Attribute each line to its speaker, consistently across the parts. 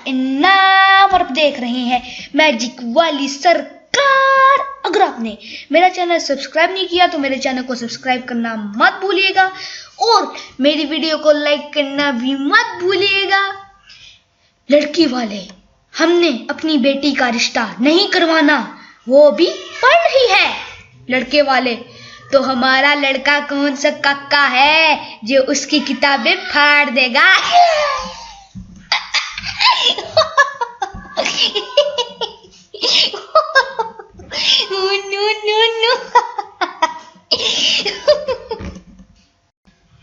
Speaker 1: इनाम और आप देख रहे हैं मैजिक वाली सरकार। अगर आपने मेरा चैनल सब्सक्राइब नहीं किया तो मेरे चैनल को सब्सक्राइब करना मत भूलिएगा और मेरी वीडियो को लाइक करना भी मत भूलिएगा। लड़की वाले, हमने अपनी बेटी का रिश्ता नहीं करवाना, वो भी पढ़ रही है। लड़के वाले, तो हमारा लड़का कौन सा कक्का है जो उसकी किताबें फाड़ देगा।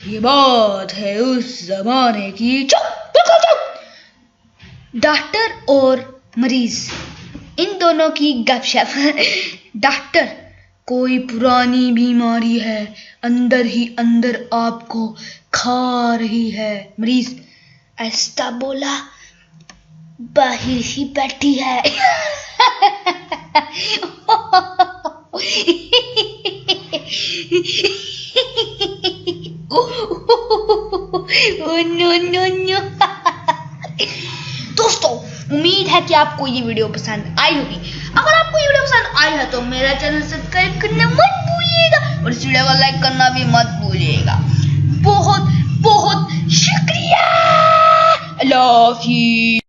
Speaker 1: ये बात है उस जमाने की। चुप चुप। डॉक्टर और मरीज, इन दोनों की गपशप। डॉक्टर, कोई पुरानी बीमारी है, अंदर ही अंदर आपको खा रही है। मरीज, ऐसा बोला, बाहर ही बैठी है। नो। दोस्तों, उम्मीद है कि आपको ये वीडियो पसंद आई होगी। अगर आपको ये वीडियो पसंद आई है तो मेरा चैनल सब्सक्राइब करना मत भूलिएगा और इस वीडियो को लाइक करना भी मत भूलिएगा। बहुत बहुत शुक्रिया। अल्लाह हाफिज़।